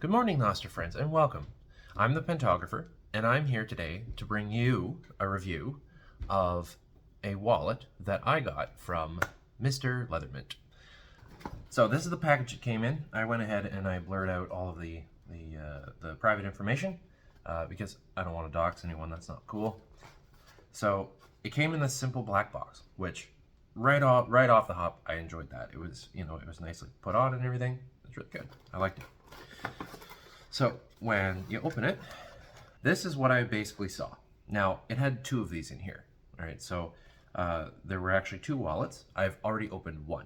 Good morning, Noster friends, and welcome. I'm the Pentographer, and I'm here today to bring you a review of a wallet that I got from Mr. Leathermint. So this is the package it came in. I went ahead and I blurred out all of the private information because I don't want to dox anyone. That's not cool. So it came in this simple black box, which right off the hop, I enjoyed that. It was, it was nicely put on and everything. It was really good. I liked it. So when you open it, this is what I basically saw. Now, it had two of these in here. All right, so there were actually two wallets. I've already opened one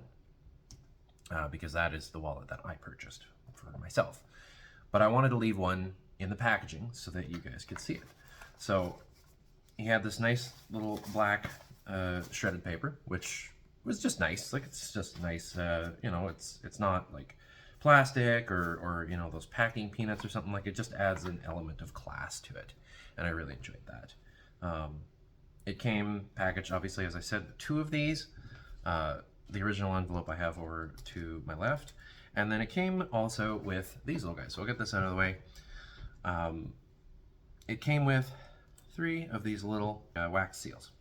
because that is the wallet that I purchased for myself. But I wanted to leave one in the packaging so that you guys could see it. So he had this nice little black shredded paper, which was just nice. Like, it's just nice. It's not like plastic or those packing peanuts or something. Like, it just adds an element of class to it, and I really enjoyed that. It came packaged, obviously, as I said, two of these. The original envelope I have over to my left, and then it came also with these little guys. So I'll get this out of the way. It came with 3 of these little wax seals,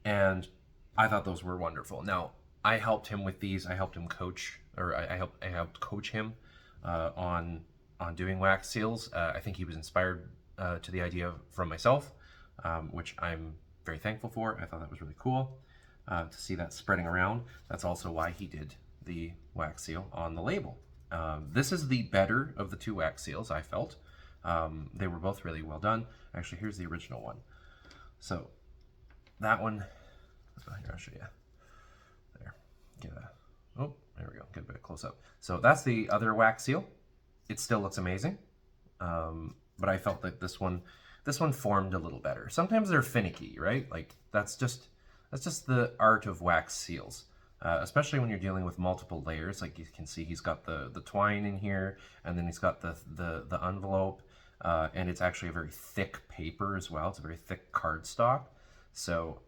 and I thought those were wonderful. Now, I helped him with these. I helped him coach, or I helped coach him on doing wax seals. I think he was inspired to the idea from myself, which I'm very thankful for. I thought that was really cool to see that spreading around. That's also why he did the wax seal on the label. This is the better of the 2 wax seals, I felt. They were both really well done. Actually, here's the original one. So that one, here, I'll show you. There, there we go, get a bit close up. So that's the other wax seal. It still looks amazing, but I felt that this one formed a little better. Sometimes they're finicky, right? Like, that's just the art of wax seals, especially when you're dealing with multiple layers. Like, you can see he's got the twine in here, and then he's got the envelope, and it's actually a very thick paper as well. It's a very thick cardstock. So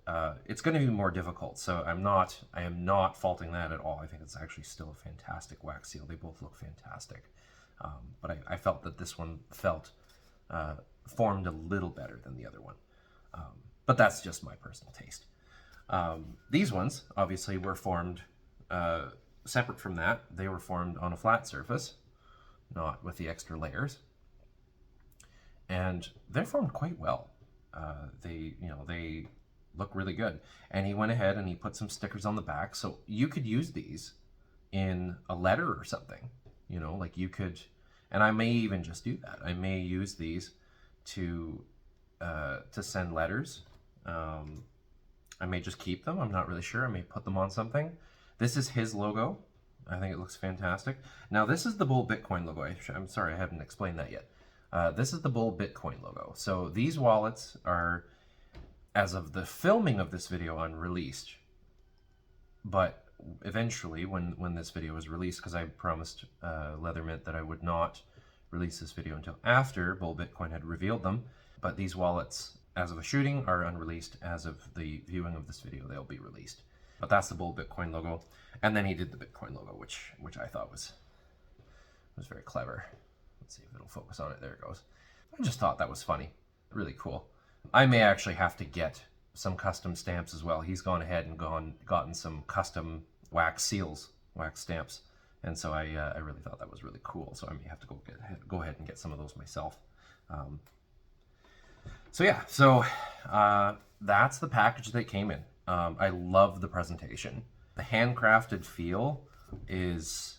it's going to be more difficult. So I am not faulting that at all. I think it's actually still a fantastic wax seal. They both look fantastic. But I felt that this one formed a little better than the other one. But that's just my personal taste. These ones obviously were formed separate from that. They were formed on a flat surface, not with the extra layers. And they're formed quite well. They look really good. And he went ahead and he put some stickers on the back, so you could use these in a letter or something. Like, you could, and I may even just do that. I may use these to send letters. I may just keep them. I'm not really sure. I may put them on something. This is his logo. I think it looks fantastic. Now, this is the Bull Bitcoin logo. I'm sorry, I haven't explained that yet. This is the Bull Bitcoin logo. So these wallets are, as of the filming of this video, unreleased. But eventually, when this video is released, because I promised Leathermint that I would not release this video until after Bull Bitcoin had revealed them. But these wallets, as of the shooting, are unreleased. As of the viewing of this video, they'll be released. But that's the Bull Bitcoin logo. And then he did the Bitcoin logo, which I thought was very clever. Let's see if it'll focus on it. There it goes. I just thought that was funny. Really cool. I may actually have to get some custom stamps as well. He's gone ahead and gotten some custom wax seals, wax stamps. And so I really thought that was really cool. So I may have to go ahead and get some of those myself. So that's the package that came in. I love the presentation. The handcrafted feel is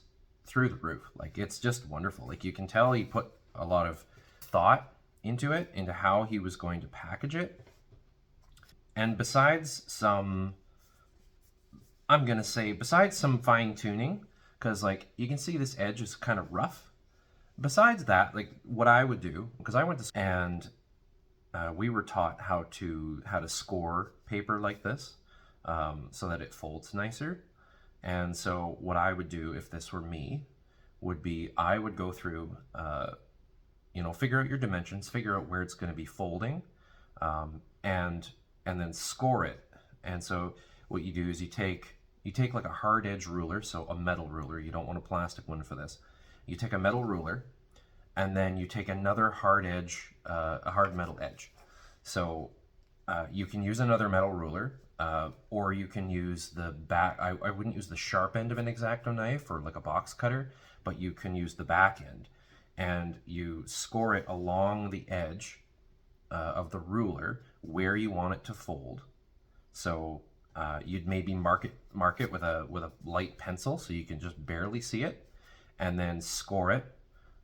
through the roof. Like, it's just wonderful. Like, you can tell he put a lot of thought into it, into how he was going to package it. And besides some fine tuning, because, like, you can see this edge is kind of rough. Besides that, like, what I would do, because I went to school and we were taught how to score paper like this, so that it folds nicer. And so what I would do if this were me would be, I would go through, figure out your dimensions, figure out where it's going to be folding, and then score it. And so what you do is you take like a hard edge ruler, so a metal ruler. You don't want a plastic one for this. You take a metal ruler and then you take another hard edge, a hard metal edge. So you can use another metal ruler, or you can use the back. I wouldn't use the sharp end of an X-Acto knife or like a box cutter, but you can use the back end, and you score it along the edge of the ruler where you want it to fold. So you'd maybe mark it with a light pencil so you can just barely see it, and then score it.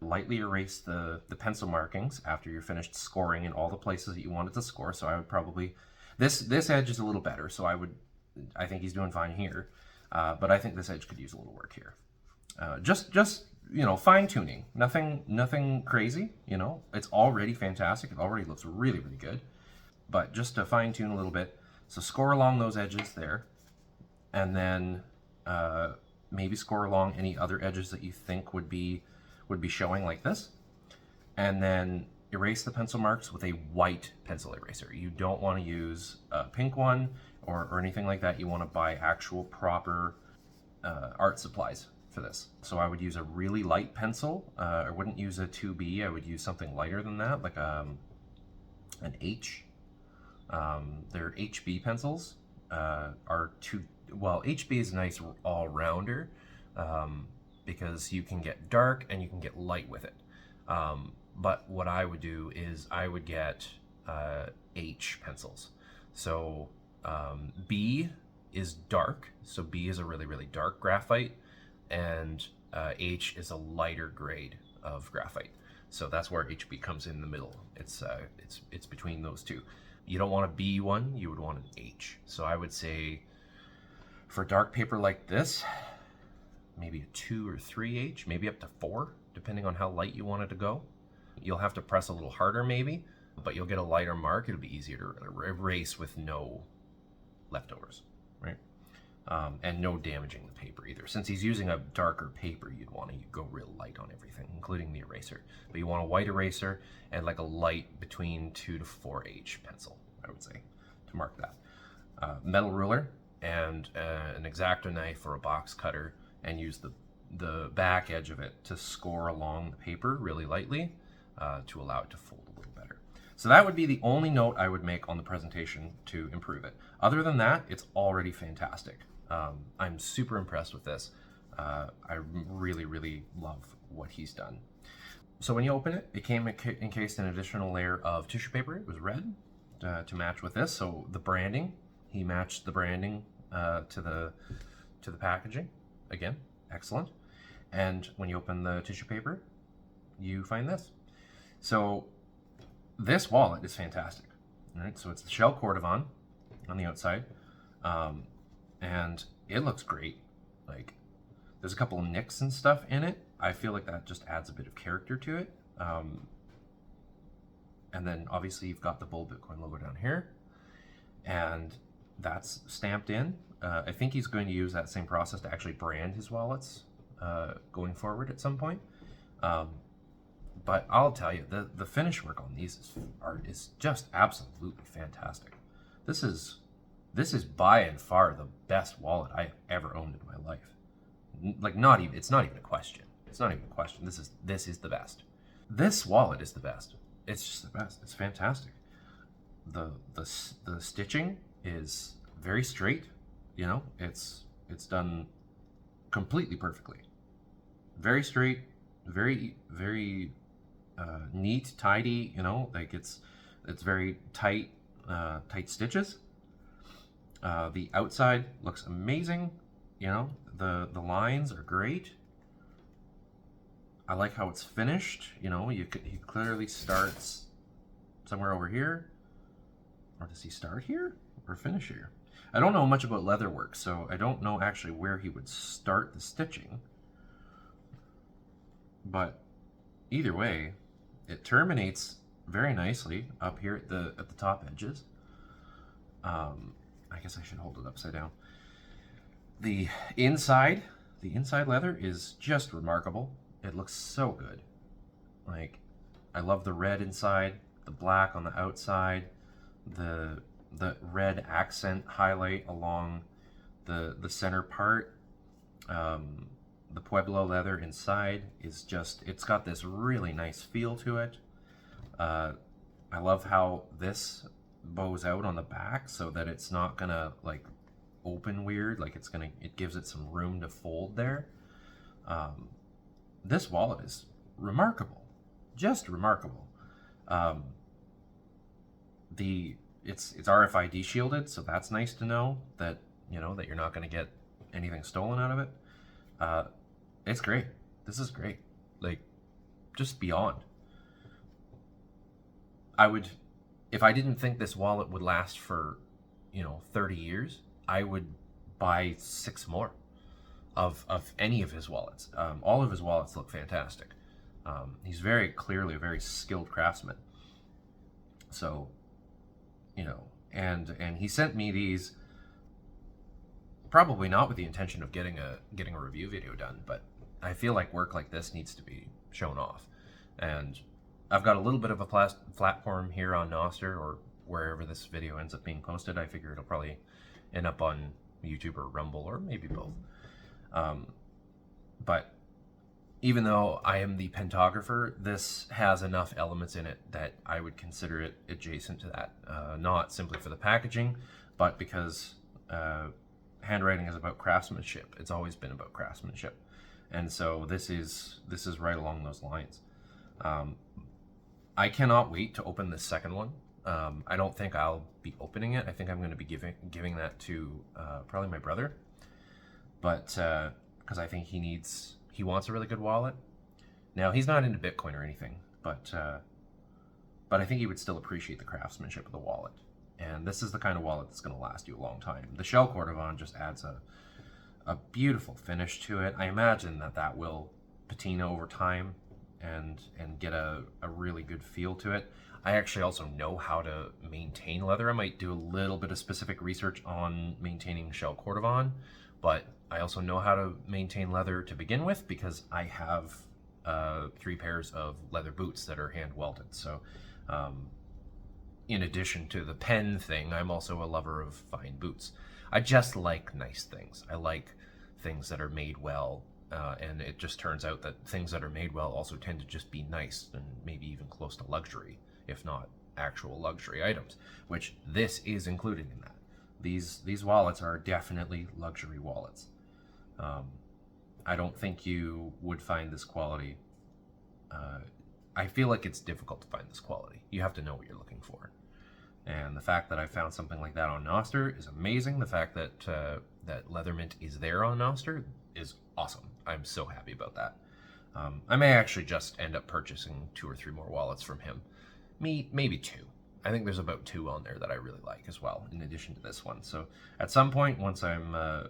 Lightly erase the pencil markings after you're finished scoring in all the places that you want it to score. So I would probably, this edge is a little better, so I think he's doing fine here, but I think this edge could use a little work here. Just you know, fine tuning, nothing crazy. You know, it's already fantastic. It already looks really good, but just to fine tune a little bit. So score along those edges there, and then maybe score along any other edges that you think would be showing like this, and then erase the pencil marks with a white pencil eraser. You don't want to use a pink one or anything like that. You want to buy actual proper art supplies for this. So I would use a really light pencil. I wouldn't use a 2B. I would use something lighter than that, like an H. Their HB pencils are too, well, HB is a nice all-rounder, because you can get dark and you can get light with it. But what I would do is I would get H pencils. So B is dark, so B is a really dark graphite, and H is a lighter grade of graphite. So that's where HB comes in the middle. It's between those two. You don't want a B one, you would want an H. So I would say for dark paper like this, maybe a 2 or 3H, maybe up to 4, depending on how light you want it to go. You'll have to press a little harder maybe, but you'll get a lighter mark. It'll be easier to erase with no leftovers, right? And no damaging the paper either. Since he's using a darker paper, you'd want to go real light on everything, including the eraser. But you want a white eraser and like a light between 2 to 4H pencil, I would say, to mark that. Metal ruler and an X-Acto knife or a box cutter, and use the back edge of it to score along the paper really lightly to allow it to fold a little better. So that would be the only note I would make on the presentation to improve it. Other than that, it's already fantastic. I'm super impressed with this. I really love what he's done. So when you open it, it came encased in an additional layer of tissue paper. It was red to match with this. So the branding, he matched the branding to the packaging. Again, excellent. And when you open the tissue paper, you find this. So this wallet is fantastic. All right, so it's the shell cordovan on the outside, and it looks great. Like, there's a couple of nicks and stuff in it. I feel like that just adds a bit of character to it. And then obviously you've got the Bull Bitcoin logo down here, and that's stamped in. I think he's going to use that same process to actually brand his wallets going forward at some point. But I'll tell you, the finish work on these is just absolutely fantastic. This is by and far the best wallet I've ever owned in my life. Like, it's not even a question. It's not even a question. This is the best. This wallet is the best. It's just the best. It's fantastic. The stitching is very straight. You know, it's done completely perfectly. Very straight, very neat, tidy. You know, like it's very tight stitches. The outside looks amazing. You know, the lines are great. I like how it's finished. You know, he clearly starts somewhere over here. Or does he start here or finish here? I don't know much about leatherwork, so I don't know actually where he would start the stitching. But either way, it terminates very nicely up here at the top edges. I guess I should hold it upside down. The inside leather is just remarkable. It looks so good. Like, I love the red inside, the black on the outside, the red accent highlight along the center part. The Pueblo leather inside is just, it's got this really nice feel to it. I love how this bows out on the back so that it's not gonna like open weird, like it gives it some room to fold there. This wallet is remarkable, just remarkable. It's RFID shielded, so that's nice to know that that you're not going to get anything stolen out of it. It's great. This is great, like just beyond. I would, if I didn't think this wallet would last for 30 years, I would buy 6 more of any of his wallets. All of his wallets look fantastic. He's very clearly a very skilled craftsman. So, and he sent me these probably not with the intention of getting a review video done, but I feel like work like this needs to be shown off. And I've got a little bit of a platform here on Nostr, or wherever this video ends up being posted. I figure it'll probably end up on YouTube or Rumble, or maybe both. But even though I am the Pentographer, this has enough elements in it that I would consider it adjacent to that. Not simply for the packaging, but because handwriting is about craftsmanship. It's always been about craftsmanship. And so this is right along those lines. I cannot wait to open this second one. I don't think I'll be opening it. I think I'm going to be giving that to probably my brother. But because I think he wants a really good wallet. Now, he's not into Bitcoin or anything, but I think he would still appreciate the craftsmanship of the wallet. And this is the kind of wallet that's going to last you a long time. The shell cordovan just adds a beautiful finish to it. I imagine that will patina over time and get a really good feel to it. I actually also know how to maintain leather. I might do a little bit of specific research on maintaining shell cordovan, but I also know how to maintain leather to begin with because I have 3 pairs of leather boots that are hand welded. So in addition to the pen thing, I'm also a lover of fine boots. I just like nice things. I like things that are made well, and it just turns out that things that are made well also tend to just be nice and maybe even close to luxury, if not actual luxury items, which this is included in that. These wallets are definitely luxury wallets. I don't think you would find this quality. I feel like it's difficult to find this quality. You have to know what you're looking for. And the fact that I found something like that on Nostr is amazing. The fact that that Leathermint is there on Nostr is awesome. I'm so happy about that. I may actually just end up purchasing 2 or 3 more wallets from him. Maybe 2. I think there's about 2 on there that I really like as well, in addition to this one. So at some point, once I'm a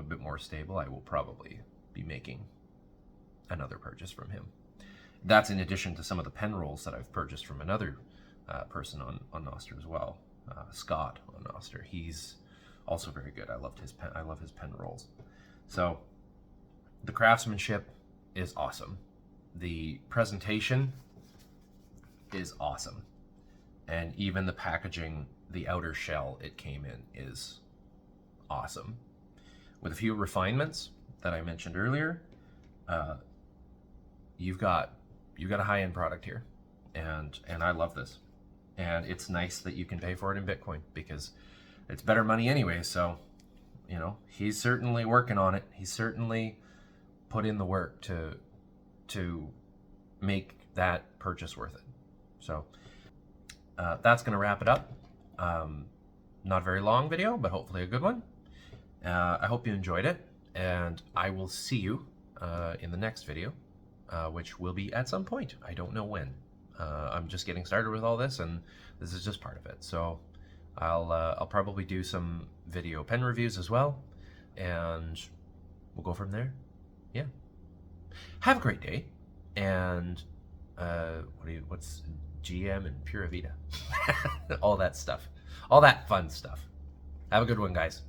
bit more stable, I will probably be making another purchase from him. That's in addition to some of the pen rolls that I've purchased from another person on Nostr as well, Scott on Nostr. He's also very good. I love his pen rolls. So the craftsmanship is awesome. The presentation is awesome. And even the packaging, the outer shell it came in is awesome. With a few refinements that I mentioned earlier, you've got a high-end product here, and I love this. And it's nice that you can pay for it in Bitcoin because it's better money anyway. So, he's certainly working on it. He's certainly put in the work to make that purchase worth it. So that's going to wrap it up. Not a very long video, but hopefully a good one. I hope you enjoyed it, and I will see you in the next video, which will be at some point. I don't know when. I'm just getting started with all this, and this is just part of it. So I'll probably do some video pen reviews as well, and we'll go from there. Yeah. Have a great day, and what's GM and Pura Vida? All that stuff. All that fun stuff. Have a good one, guys.